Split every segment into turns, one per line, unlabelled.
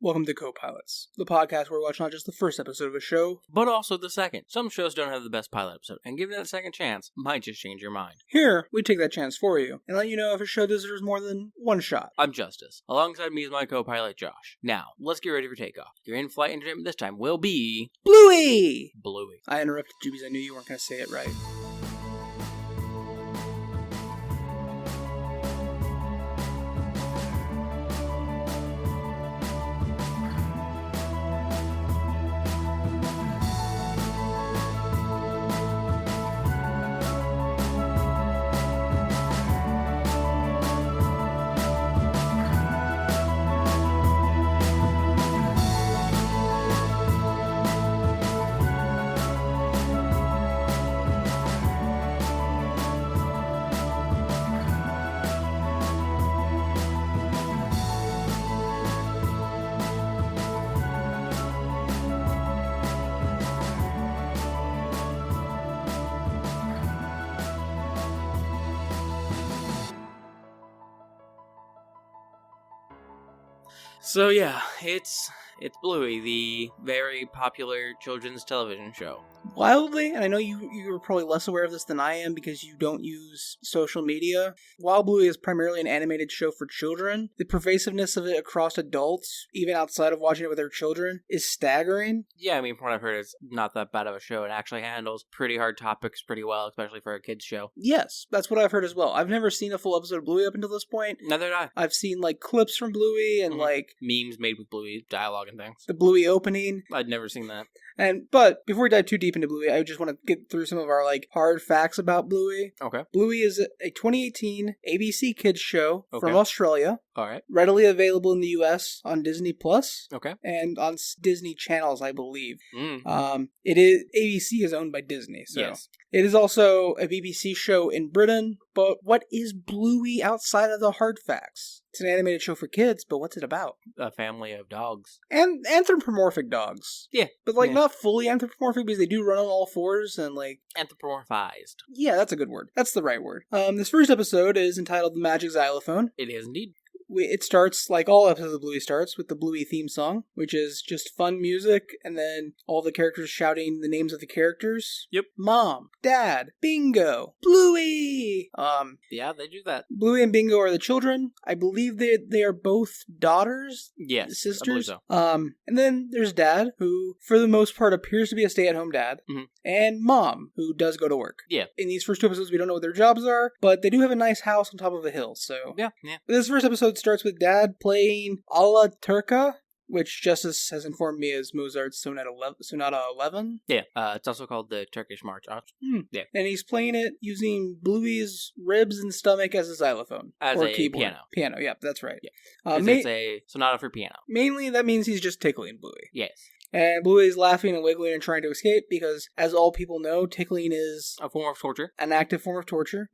Welcome to Copilots, the podcast where we watch not just the first episode of a show,
but also the second. Some shows don't have the best pilot episode, and giving it a second chance might just change your mind.
Here, we take that chance for you, and let you know if a show deserves more than one shot.
I'm Justice. Alongside me is my co-pilot, Josh. Now, let's get ready for takeoff. Your in-flight entertainment this time will be...
Bluey!
Bluey.
I interrupted you because I knew you weren't going to say it right.
So yeah, it's Bluey, the very popular children's television show.
Wildly, and I know you're probably less aware of this than I am because you don't use social media, while Bluey is primarily an animated show for children, the pervasiveness of it across adults, even outside of watching it with their children, is staggering.
Yeah, I mean, from what I've heard, it's not that bad of a show. It actually handles pretty hard topics pretty well, especially for a kid's show.
Yes, that's what I've heard as well. I've never seen a full episode of Bluey up until this point.
Neither did I.
I've seen, clips from Bluey and,
memes made with Bluey dialogue and things.
The Bluey opening.
I'd never seen that.
But before we dive too deep into Bluey, I just want to get through some of our hard facts about Bluey.
Okay.
Bluey is a 2018 ABC Kids show from Australia.
All right.
Readily available in the US on Disney Plus.
Okay.
And on Disney channels, I believe.
Mm.
ABC is owned by Disney, so
yes.
It is also a BBC show in Britain. But what is Bluey outside of the hard facts? It's an animated show for kids, but what's it about?
A family of dogs.
And anthropomorphic dogs.
Yeah.
But not fully anthropomorphic because they do run on all fours and
Anthropomorphized.
Yeah, that's a good word. That's the right word. This first episode is entitled The Magic Xylophone.
It is indeed.
It starts, like all episodes of Bluey starts, with the Bluey theme song, which is just fun music, and then all the characters shouting the names of the characters.
Yep.
Mom, Dad, Bingo, Bluey!
Yeah, they do that.
Bluey and Bingo are the children. I believe they are both daughters.
Yes,
sisters.
I believe
so. And then there's Dad, who, for the most part, appears to be a stay-at-home dad, and Mom, who does go to work.
Yeah.
In these first two episodes, we don't know what their jobs are, but they do have a nice house on top of a hill, so...
Yeah.
This first episode starts with Dad playing Alla Turca, which Justice has informed me is Mozart's Sonata 11.
Yeah, it's also called the Turkish March. Yeah.
And he's playing it using Bluey's ribs and stomach as a xylophone.
As
or
a
keyboard.
piano.
Piano, yeah, that's right.
Yeah. It's a sonata for piano.
Mainly, that means he's just tickling Bluey.
Yes.
And Bluey's laughing and wiggling and trying to escape because, as all people know, tickling is...
a form of torture.
An active form of torture.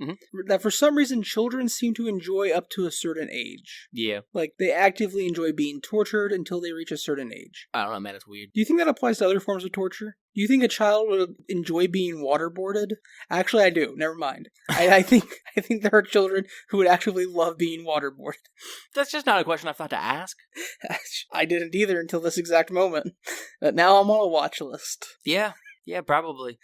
That for some reason children seem to enjoy up to a certain age.
Yeah.
They actively enjoy being tortured until they reach a certain age.
I don't know, man, it's weird.
Do you think that applies to other forms of torture? Do you think a child would enjoy being waterboarded? Actually, I do. Never mind. I think there are children who would actually love being waterboarded.
That's just not a question I've thought to ask.
I didn't either until this exact moment. But now I'm on a watch list.
Yeah, probably.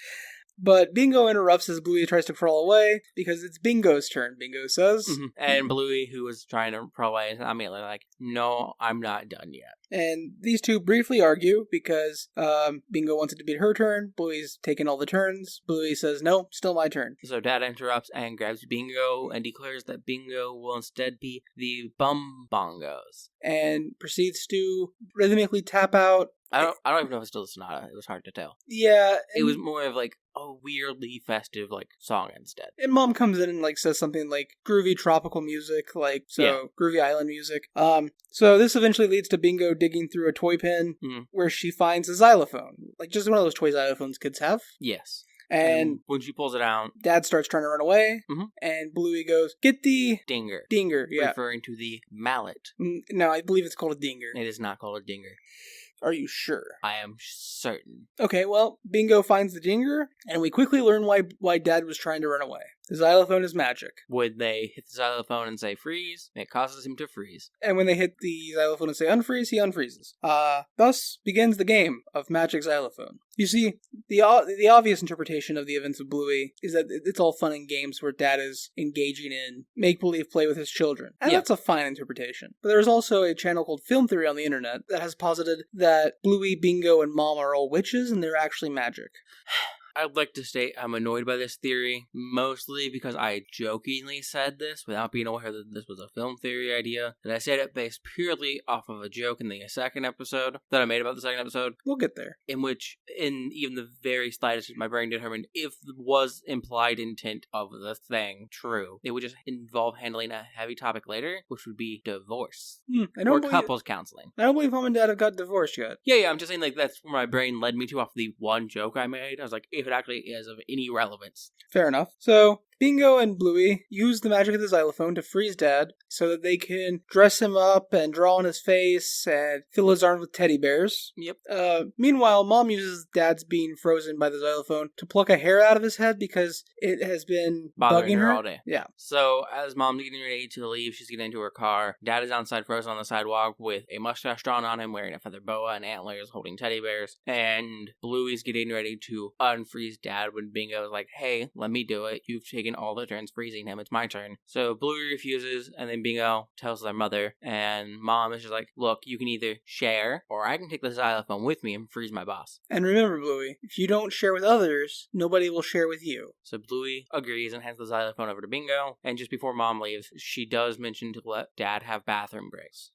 But Bingo interrupts as Bluey tries to crawl away because it's Bingo's turn, Bingo says.
And Bluey, who was trying to crawl away, is immediately like, no, I'm not done yet.
And these two briefly argue because Bingo wants it to be her turn. Bluey's taking all the turns. Bluey says, no, still my turn.
So Dad interrupts and grabs Bingo and declares that Bingo will instead be the Bum Bongos.
And proceeds to rhythmically tap out.
I don't even know if it's still a sonata. It was hard to tell.
Yeah.
It was more of a weirdly festive song instead.
And Mom comes in and says something like groovy tropical music, groovy island music. So this eventually leads to Bingo digging through a toy bin where she finds a xylophone. Just one of those toy xylophones kids have.
Yes.
And
when she pulls it out,
Dad starts trying to run away, and Bluey goes, "Get the
dinger."
Dinger, yeah.
Referring to the mallet.
No, I believe it's called a dinger.
It is not called a dinger.
Are you sure?
I am certain.
Okay, well, Bingo finds the dinger, and we quickly learn why Dad was trying to run away. The xylophone is magic.
When they hit the xylophone and say freeze, it causes him to freeze.
And when they hit the xylophone and say unfreeze, he unfreezes. Thus begins the game of magic xylophone. You see, the obvious interpretation of the events of Bluey is that it's all fun and games where Dad is engaging in make-believe play with his children. And that's a fine interpretation. But there's also a channel called Film Theory on the internet that has posited that Bluey, Bingo, and Mom are all witches and they're actually magic.
I'd like to state I'm annoyed by this theory, mostly because I jokingly said this without being aware that this was a film theory idea, that I said it based purely off of a joke in the second episode that I made about the second episode.
We'll get there.
In which, in even the very slightest, my brain determined if was implied intent of the thing true, it would just involve handling a heavy topic later, which would be divorce. Or couples counseling.
I don't believe Mom and Dad have got divorced yet.
Yeah, I'm just saying, like, that's where my brain led me to off the one joke I made. I was like, if it actually is of any relevance.
Fair enough. So, Bingo and Bluey use the magic of the xylophone to freeze Dad so that they can dress him up and draw on his face and fill his arms with teddy bears.
Yep.
Meanwhile, Mom uses Dad's being frozen by the xylophone to pluck a hair out of his head because it has been
bothering
bugging her
all day.
Yeah.
So, as Mom's getting ready to leave, she's getting into her car. Dad is outside frozen on the sidewalk with a mustache drawn on him, wearing a feather boa and antlers, holding teddy bears. And Bluey's getting ready to unfreeze Dad when Bingo is like, hey, let me do it. You've taken all the turns freezing him. It's my turn. So Bluey refuses, and then Bingo tells their mother, and Mom is just like, look, you can either share, or I can take the xylophone with me and freeze my boss.
And remember, Bluey, if you don't share with others, nobody will share with you.
So Bluey agrees and hands the xylophone over to Bingo, and just before Mom leaves, she does mention to let Dad have bathroom breaks.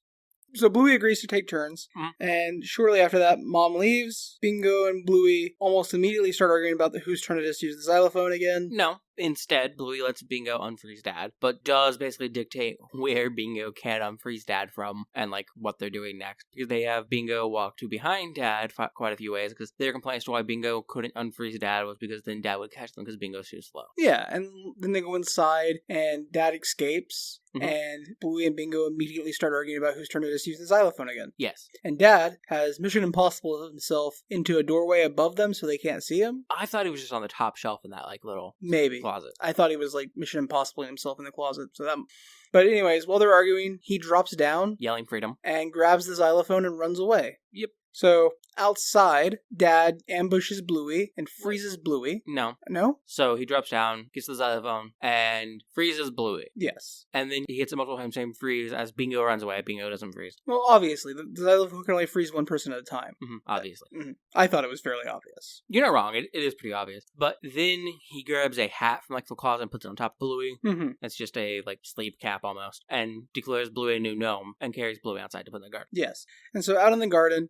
So Bluey agrees to take turns, and shortly after that, Mom leaves. Bingo and Bluey almost immediately start arguing about whose turn it is to use the xylophone again.
No. Instead, Bluey lets Bingo unfreeze Dad, but does basically dictate where Bingo can unfreeze Dad from and, like, what they're doing next. Because they have Bingo walk to behind Dad quite a few ways, because their complaint as to why Bingo couldn't unfreeze Dad was because then Dad would catch them because Bingo's too slow.
Yeah, and then they go inside, and Dad escapes, and Bluey and Bingo immediately start arguing about whose turn it is to use the xylophone again.
Yes.
And Dad has Mission Impossible himself into a doorway above them so they can't see him.
I thought he was just on the top shelf in that, like, little...
Maybe.
Closet.
I thought he was like Mission Impossible himself in the closet. But anyways, while they're arguing, he drops down,
yelling freedom,
and grabs the xylophone and runs away.
Yep.
So outside, Dad ambushes Bluey and freezes Bluey.
No.
So
he drops down, gets the xylophone, and freezes Bluey.
Yes.
And then he hits him multiple times saying freeze. As Bingo runs away, Bingo doesn't freeze.
Well, obviously, the xylophone can only freeze one person at a time.
Obviously.
I thought it was fairly obvious.
You're not wrong. It is pretty obvious. But then he grabs a hat from like the closet and puts it on top of Bluey. It's just a like sleep cap almost. And declares Bluey a new gnome and carries Bluey outside to put in the garden.
Yes. And so out in the garden,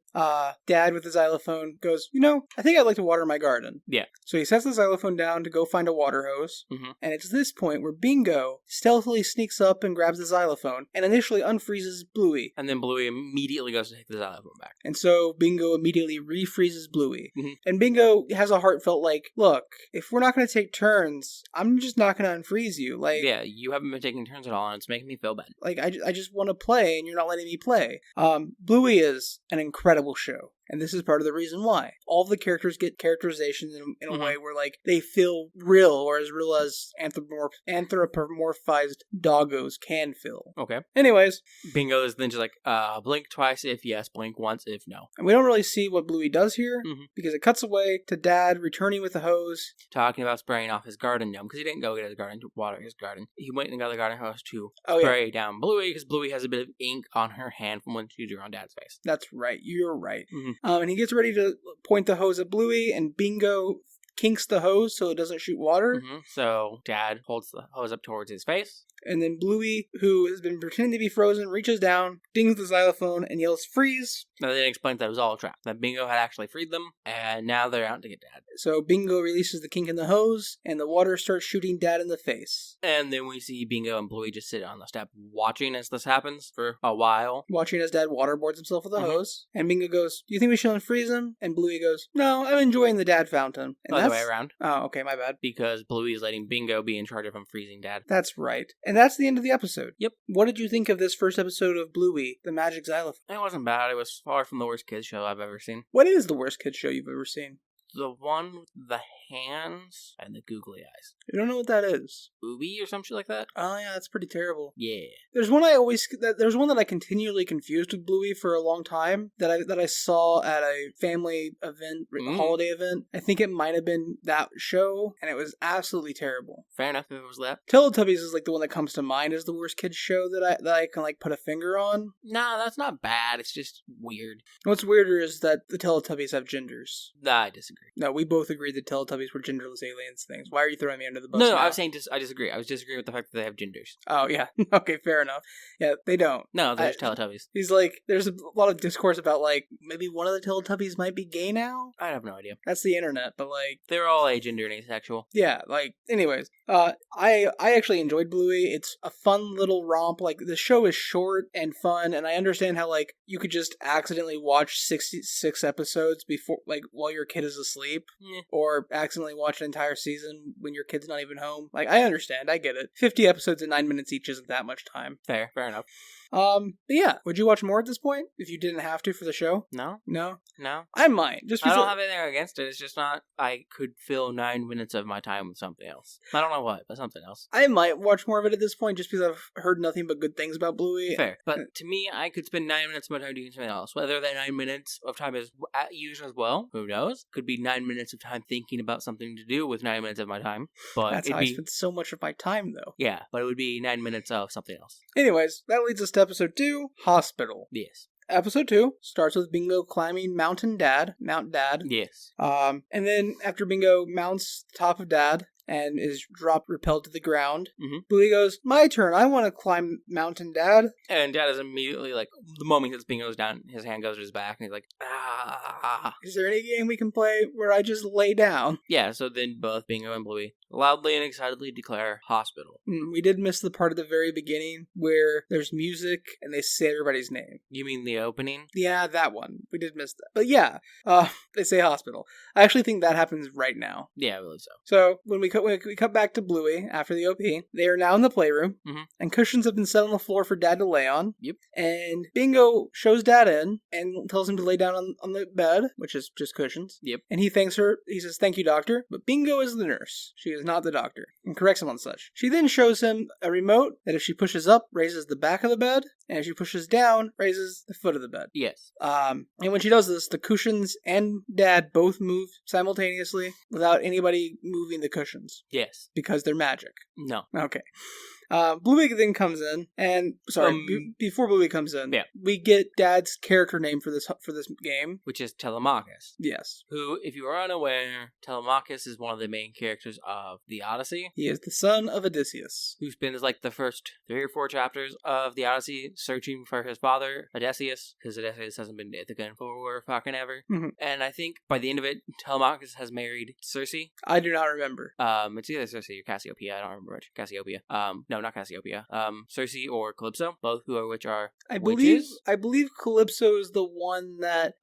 Dad with the xylophone goes, I think I'd like to water my garden.
Yeah.
So he sets the xylophone down to go find a water hose. And it's this point where Bingo stealthily sneaks up and grabs the xylophone and initially unfreezes Bluey.
And then Bluey immediately goes to take the xylophone back.
And so Bingo immediately refreezes Bluey. And Bingo has a heartfelt like, look, if we're not going to take turns, I'm just not going to unfreeze you. Like,
yeah, you haven't been taking turns at all and it's making me feel bad.
Like, I just want to play and you're not letting me play. Bluey is an incredible show. And this is part of the reason why. All of the characters get characterizations in a way where, like, they feel real, or as real as anthropomorphized doggos can feel.
Okay.
Anyways.
Bingo is then just like, blink twice if yes, blink once if no.
And we don't really see what Bluey does here, because it cuts away to Dad returning with the hose.
Talking about spraying off his garden gnome, because he didn't go get his garden to water his garden. He went and got the garden hose to spray down Bluey, because Bluey has a bit of ink on her hand from when she drew on Dad's face.
That's right. You're right. And he gets ready to point the hose at Bluey, and Bingo kinks the hose so it doesn't shoot water.
So Dad holds the hose up towards his face.
And then Bluey, who has been pretending to be frozen, reaches down, dings the xylophone, and yells, freeze!
And then explains that it was all a trap. That Bingo had actually freed them, and now they're out to get Dad.
So Bingo releases the kink in the hose, and the water starts shooting Dad in the face.
And then we see Bingo and Bluey just sit on the step watching as this happens for a while.
Watching as Dad waterboards himself with a hose. And Bingo goes, do you think we should unfreeze him? And Bluey goes, no, I'm enjoying the Dad fountain. And
Other way around.
Oh, okay, my bad.
Because Bluey is letting Bingo be in charge of unfreezing Dad.
That's right. And that's the end of the episode.
Yep.
What did you think of this first episode of Bluey, the Magic Xylophone?
It wasn't bad. It was far from the worst kids show I've ever seen.
What is the worst kids show you've ever seen?
The one with the hands and the googly eyes.
You don't know what that is.
Booby or some shit like that?
Oh yeah, that's pretty terrible.
Yeah.
There's one that I continually confused with Bluey for a long time that I saw at a family event, holiday event. I think it might have been that show, and it was absolutely terrible.
Fair enough if it was that.
Teletubbies is like the one that comes to mind as the worst kids show that I can like put a finger on.
Nah, that's not bad. It's just weird.
What's weirder is that the Teletubbies have genders.
I disagree.
No, we both agreed that Teletubbies were genderless aliens things. Why are you throwing me under the bus?
No,
now?
I was saying I disagree. I was disagreeing with the fact that they have genders.
Oh, yeah. Okay, fair enough. Yeah, they don't.
No, they're just Teletubbies.
He's like, there's a lot of discourse about, like, maybe one of the Teletubbies might be gay now?
I have no idea.
That's the internet, but, like...
They're all agender and asexual.
Yeah, like, anyways. I actually enjoyed Bluey. It's a fun little romp. Like, the show is short and fun, and I understand how, like, you could just accidentally watch 66 episodes before, like, while your kid is asleep.
Yeah.
Or accidentally watch an entire season when your kid's not even home. Like, I understand. I get it. 50 episodes at 9 minutes each isn't that much time.
Fair enough.
But yeah, would you watch more at this point if you didn't have to for the show?
No.
I might.
I don't have anything against it. It's just not. I could fill 9 minutes of my time with something else. I don't know what, but something else.
I might watch more of it at this point just because I've heard nothing but good things about Bluey.
Fair, but to me, I could spend 9 minutes of my time doing something else. Whether that 9 minutes of time is used as well, who knows? Could be 9 minutes of time thinking about something to do with 9 minutes of my time. But
that's how I spend so much of my time, though.
Yeah, but it would be 9 minutes of something else.
Anyways, that leads us to episode 2, Hospital.
Yes.
Episode 2 starts with Bingo climbing Mount Dad.
Yes.
And then after Bingo mounts the top of Dad and is repelled to the ground, Bluey goes, "My turn, I want to climb Mountain, Dad."
And Dad is immediately like, the moment his Bingo's down, his hand goes to his back, and he's like, ah.
Is there any game we can play where I just lay down?
Yeah, so then both Bingo and Bluey loudly and excitedly declare hospital.
We did miss the part at the very beginning where there's music and they say everybody's name.
You mean the opening?
Yeah, that one. We did miss that. But yeah, they say hospital. I actually think that happens right now.
Yeah, I believe so.
So when we cut back to Bluey after the OP, they are now in the playroom, and cushions have been set on the floor for Dad to lay on.
Yep.
And Bingo shows Dad in and tells him to lay down on the bed, which is just cushions.
Yep.
And he thanks her. He says, "Thank you, doctor." But Bingo is the nurse. She is not the doctor, and corrects him on such. She then shows him a remote that if she pushes up, raises the back of the bed, and if she pushes down, raises the foot of the bed.
Yes.
And when she does this, the cushions and Dad both move simultaneously without anybody moving the cushions.
Yes.
Because they're magic.
No.
Okay. Bluey then comes in, and before Bluey comes in, we get Dad's character name for this game,
which is Telemachus.
Yes.
Who, if you are unaware, Telemachus is one of the main characters of the Odyssey.
He is the son of Odysseus,
who spends like the first 3 or 4 chapters of the Odyssey searching for his father, Odysseus, because Odysseus hasn't been dead again for fucking ever. And I think by the end of it, Telemachus has married Circe.
I do not remember.
It's either Circe or Cassiopeia. I don't remember which. Cassiopeia. No, not Cassiopeia. Circe or Calypso, both which are witches.
I believe Calypso is the one that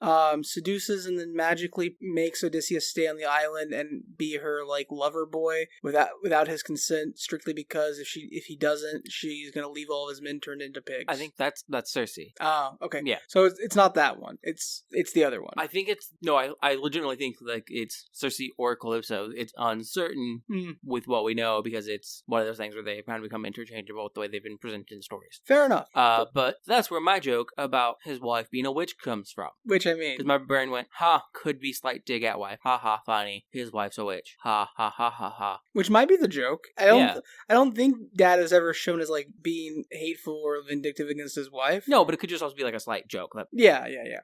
seduces and then magically makes Odysseus stay on the island and be her like lover boy without his consent, strictly because if he doesn't, she's gonna leave all of his men turned into pigs.
I think that's Circe.
Oh, okay.
Yeah.
So it's not that one. It's the other one.
I think I legitimately think like it's Circe or Calypso. It's uncertain with what we know because it's one of those things where they kind of become interchangeable with the way they've been presented in stories.
Fair enough.
But that's where my joke about his wife being a witch comes from.
Which I mean,
because my brain went, ha, could be slight dig at wife. Ha ha, funny. His wife's a witch. Ha ha ha ha ha.
Which might be the joke. I don't think Dad is ever shown as like being hateful or vindictive against his wife.
No, but it could just also be like a slight joke that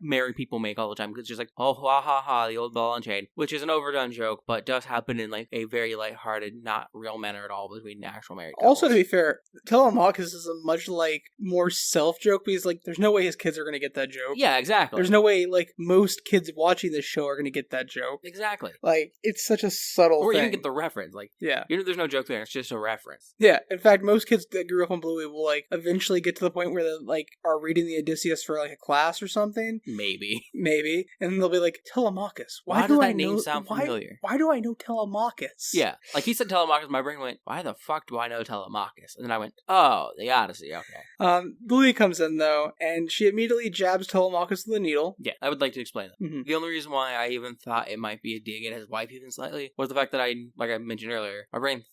married people make all the time. Because it's just like, oh ha ha ha, the old ball and chain, which is an overdone joke, but does happen in like a very lighthearted, not real manner at all between actual married couples.
Also, to be fair, Telemachus is a much like more self joke because like there's no way his kids are gonna get that joke.
Yeah, exactly.
There's no way like most kids watching this show are gonna get that joke.
Exactly.
Like it's such a subtle
or
thing.
even get the reference. Like there's no joke there. It's just a reference.
Yeah. In fact, most kids that grew up on Bluey will like eventually get to the point where they like are reading the Odysseus for like a class or something.
Maybe.
And they'll be like, Telemachus.
Why does that name sound familiar?
Why do I know Telemachus?
Yeah, like he said Telemachus, my brain went, why the fuck do I know Telemachus? And then I went, oh, the Odyssey, okay.
Bluey comes in though, and she immediately jabs Telemachus with a needle.
Yeah, I would like to explain that.
Mm-hmm.
The only reason why I even thought it might be a dig at his wife even slightly was the fact that like I mentioned earlier, my brain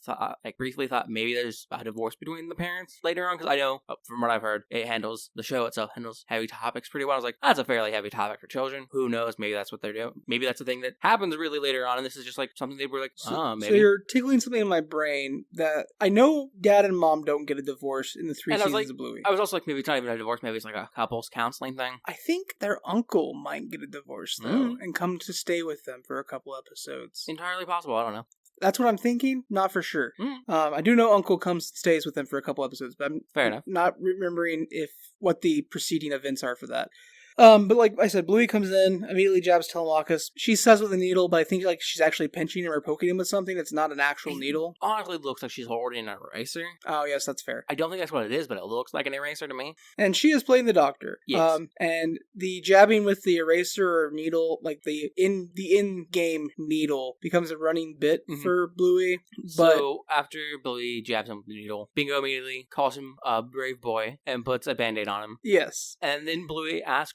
briefly thought maybe there's a divorce between the parents later on, because I know, from what I've heard, the show itself handles heavy topics pretty well. I was like, that's a fairly heavy topic for children. Who knows? Maybe that's what they're doing. Maybe that's the thing that happens really later on, and this is just like something they were like, maybe.
So you're tickling something in my brain that I know dad and mom don't get a divorce in the 3 seasons of Bluey.
I was also like, maybe it's not even a divorce, maybe it's like a couples counseling thing. I
think their uncle might get a divorce, though, and come to stay with them for a couple episodes.
Entirely possible, I don't know.
That's what I'm thinking, not for sure. I do know Uncle comes and stays with them for a couple episodes, but
Fair enough.
Not remembering what the preceding events are for that. But like I said, Bluey comes in, immediately jabs Telemachus. She says with a needle, but I think like she's actually pinching him or poking him with something. It's not an actual needle.
Honestly, it looks like she's holding an eraser.
Oh, yes, that's fair.
I don't think that's what it is, but it looks like an eraser to me.
And she is playing the doctor.
Yes.
And the jabbing with the eraser or needle, like the in-game needle, becomes a running bit for Bluey.
So after Bluey jabs him with the needle, Bingo immediately calls him a brave boy and puts a band-aid on him.
Yes.
And then Bluey asks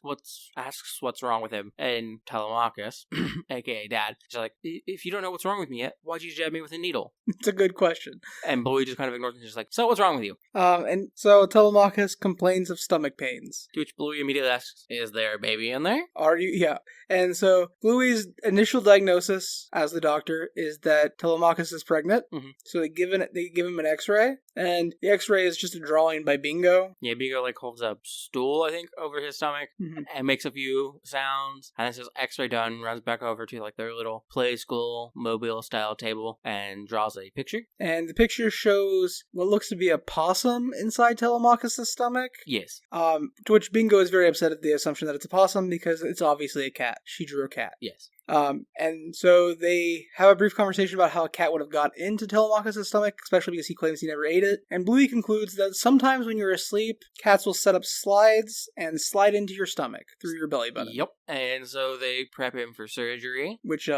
what's wrong with him, and Telemachus, aka Dad, is like, if you don't know what's wrong with me yet, why'd you jab me with a needle?
It's a good question.
And Bluey just kind of ignores him, just like, so what's wrong with you?
And so Telemachus complains of stomach pains.
To which Bluey immediately asks, is there a baby in there?
Are you? Yeah. And so Bluey's initial diagnosis as the doctor is that Telemachus is pregnant. So they give him an X-ray, and the X-ray is just a drawing by Bingo.
Yeah, Bingo like holds a stool, I think, over his stomach and makes a few sounds, and it says X-ray done, runs back over to like their little play school mobile style table and draws a picture.
And the picture shows what looks to be a possum inside Telemachus' stomach.
Yes.
To which Bingo is very upset at the assumption that it's a possum because it's obviously a cat. She drew a cat.
Yes.
And so they have a brief conversation about how a cat would have got into Telemachus' stomach, especially because he claims he never ate it. And Bluey concludes that sometimes when you're asleep, cats will set up slides and slide into your stomach through your belly button.
Yep. And so they prep him for surgery.
Which,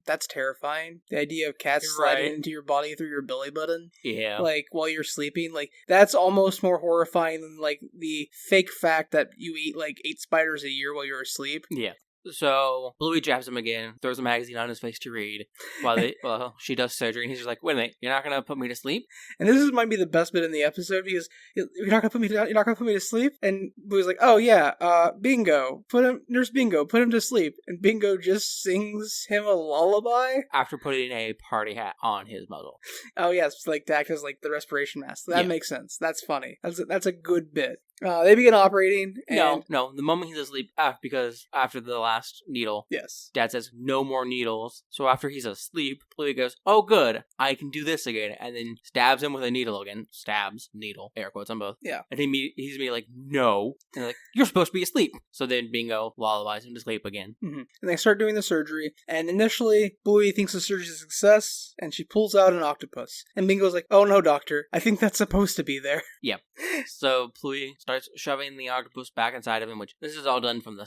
that's terrifying. The idea of cats sliding into your body through your belly button.
Yeah.
Like, while you're sleeping. Like, that's almost more horrifying than, like, the fake fact that you eat, like, 8 spiders a year while you're asleep.
Yeah. So Bluey jabs him again, throws a magazine on his face to read while she does surgery, and he's just like, wait a minute, you're not gonna put me to sleep?
And this might be the best bit in the episode because you're not gonna put me to sleep? And Bluey's like, oh yeah, Bingo, Nurse Bingo, put him to sleep. And Bingo just sings him a lullaby
after putting a party hat on his muzzle.
Oh yes, like to act as like the respiration mask. That makes sense. That's funny. That's a good bit. They begin operating. And...
No. The moment he's asleep, because after the last needle,
yes,
Dad says no more needles. So after he's asleep, Bluey goes, "Oh, good, I can do this again," and then stabs him with a needle again. Stabs, needle, air quotes on both.
Yeah,
and he's me like, "No," and they're like, "You're supposed to be asleep." So then Bingo lullabies him to sleep again.
And they start doing the surgery. And initially, Bluey thinks the surgery is a success, and she pulls out an octopus. And Bingo's like, "Oh no, doctor, I think that's supposed to be there."
Yeah. So Bluey starts shoving the octopus back inside of him, which this is all done from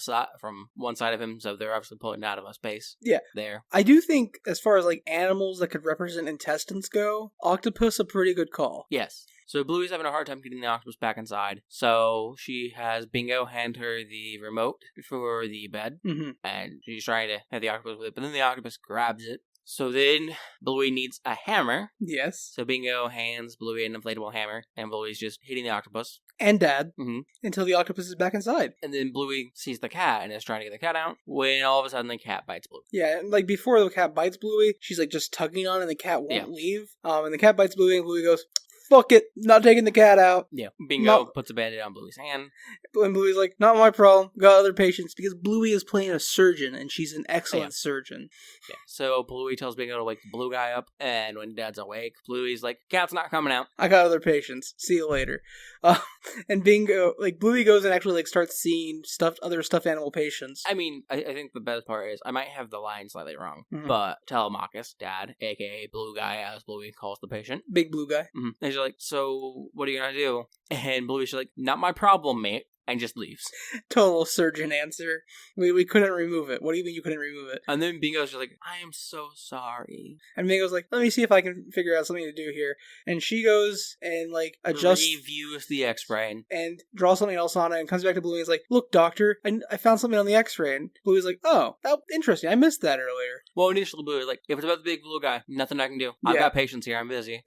one side of him, so they're obviously pulling it out of a space.
Yeah.
There.
I do think, as far as like animals that could represent intestines go, octopus a pretty good call.
Yes. So Bluey's having a hard time getting the octopus back inside, so she has Bingo hand her the remote for the bed, and she's trying to have the octopus with it, but then the octopus grabs it. So then Bluey needs a hammer.
Yes.
So Bingo hands Bluey an inflatable hammer, and Bluey's just hitting the octopus.
And Dad. Until the octopus is back inside.
And then Bluey sees the cat and is trying to get the cat out, when all of a sudden the cat bites Bluey.
Yeah, like before the cat bites Bluey, she's like just tugging on it and the cat won't leave. And the cat bites Bluey and Bluey goes, "Fuck it, not taking the cat out."
Yeah, Bingo puts a band-aid on Bluey's hand.
And Bluey's like, "Not my problem, got other patients," because Bluey is playing a surgeon, and she's an excellent surgeon.
Yeah, so Bluey tells Bingo to wake the blue guy up, and when Dad's awake, Bluey's like, "Cat's not coming out.
I got other patients, see you later." And Bingo, like, Bluey goes and actually, like, starts seeing other stuffed animal patients.
I mean, I think the best part is, I might have the line slightly wrong, but Telemachus, Dad, aka Blue Guy, as Bluey calls the patient.
Big blue guy.
He's are like, so what are you gonna do? And Bluey's like, not my problem, mate. And just leaves.
Total surgeon answer. We couldn't remove it. What do you mean you couldn't remove it?
And then Bingo's just like, I am so sorry.
And Bingo's like, let me see if I can figure out something to do here. And she goes and like adjusts,
reviews the X-ray,
and draws something else on it, and comes back to Bluey and is like, look, doctor, I found something on the X-ray. And Bluey's like, oh, that interesting. I missed that earlier.
Well, initially Bluey was like, if it's about the big blue guy, nothing I can do. I've got patients here. I'm busy.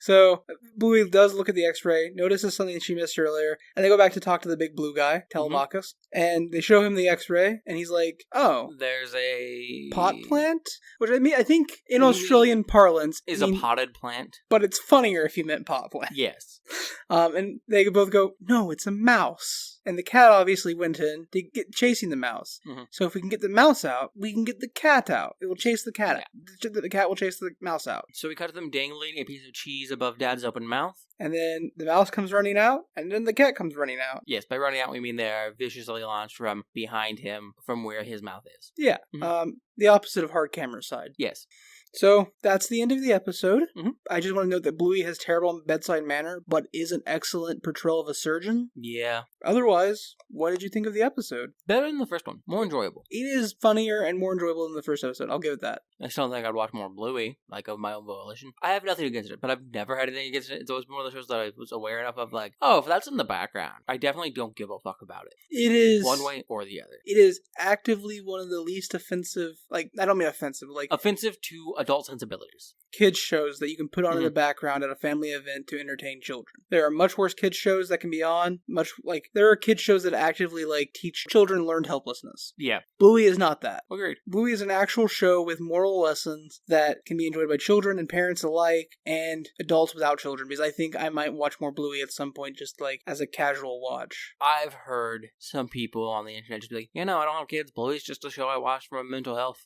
So Bluey does look at the X-ray, notices something that she missed earlier, and they go back to talk to the big blue guy, Telemachus, and they show him the X-ray, and he's like, "Oh,
there's a
pot plant," which I think in Australian parlance
is a potted plant,
but it's funnier if you meant pot plant.
Yes.
And they both go, "No, it's a mouse." And the cat obviously went in to get chasing the mouse. Mm-hmm. So if we can get the mouse out, we can get the cat out. It will chase the cat out. The cat will chase the mouse out.
So we cut to them dangling a piece of cheese above Dad's open mouth.
And then the mouse comes running out, and then the cat comes running out.
Yes, by running out we mean they're viciously launched from behind him, from where his mouth is.
Yeah, the opposite of hard camera side.
Yes.
So that's the end of the episode. Mm-hmm. I just want to note that Bluey has terrible bedside manner, but is an excellent portrayal of a surgeon.
Yeah.
Otherwise, what did you think of the episode?
Better than the first one. More enjoyable.
It is funnier and more enjoyable than the first episode. I'll give it that.
I still think I'd watch more Bluey, like of my own volition. I have nothing against it, but I've never had anything against it. It's always one of the shows that I was aware enough of, like, oh, if that's in the background, I definitely don't give a fuck about it.
It is
one way or the other.
It is actively one of the least offensive, like, I don't mean offensive, like
offensive to adult sensibilities.
Kids shows that you can put on in the background at a family event to entertain children. There are much worse kids shows that can be on. There are kids shows that actively like teach children learned helplessness.
Yeah.
Bluey is not that.
Agreed.
Bluey is an actual show with moral lessons that can be enjoyed by children and parents alike and adults without children, because I think I might watch more Bluey at some point just like as a casual watch.
I've heard some people on the internet just be like, I don't have kids. Bluey's just a show I watch for mental health.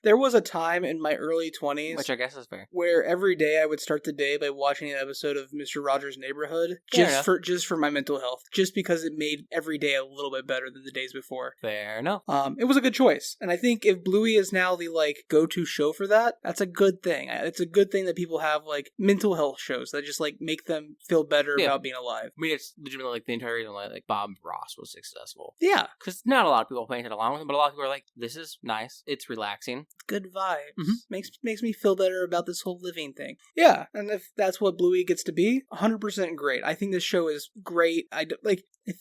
There was a time in my early 20s,
which I guess is fair,
where every day I would start the day by watching an episode of Mr. Rogers' Neighborhood just for my mental health, just because it made every day a little bit better than the days before.
Fair enough.
It was a good choice, and I think if Bluey is now the like go-to show for that, that's a good thing. It's a good thing that people have like mental health shows that just like make them feel better about being alive.
I mean, it's legitimately like the entire reason why like Bob Ross was successful.
Yeah,
because not a lot of people painted along with him, but a lot of people are like, this is nice, it's relaxing,
good vibes, makes me feel better about this whole living thing. Yeah, and if that's what Bluey gets to be, 100% great. I think this show is great. I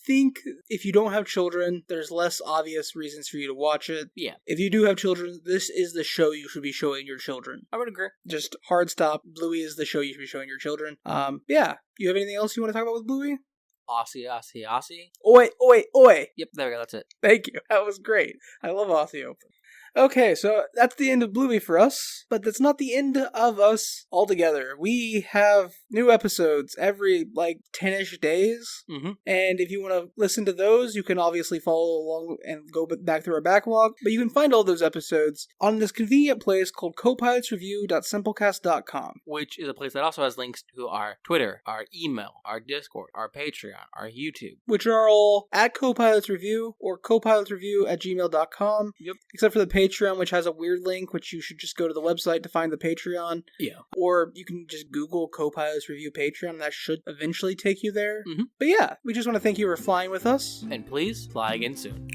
think if you don't have children, there's less obvious reasons for you to watch it.
Yeah.
If you do have children, this is the show you should be showing your children.
I would agree.
Just hard stop. Bluey is the show you should be showing your children. Yeah. You have anything else you want to talk about with Bluey?
Aussie.
Oi, oi, oi.
Yep, there we go, that's it.
Thank you. That was great. I love Aussie Open. Okay, so that's the end of Bluey for us, but that's not the end of us altogether. We have new episodes every, 10-ish days, and if you want to listen to those, you can obviously follow along and go back through our backlog, but you can find all those episodes on this convenient place called copilotsreview.simplecast.com.
Which is a place that also has links to our Twitter, our email, our Discord, our Patreon, our YouTube.
Which are all at Copilots Review or copilotsreview@gmail.com.
Yep.
Except for the Patreon, which has a weird link, which you should just go to the website to find the Patreon.
Yeah.
Or you can just Google Copilots Review Patreon, and that should eventually take you there. But yeah, we just want to thank you for flying with us.
And please, fly again soon.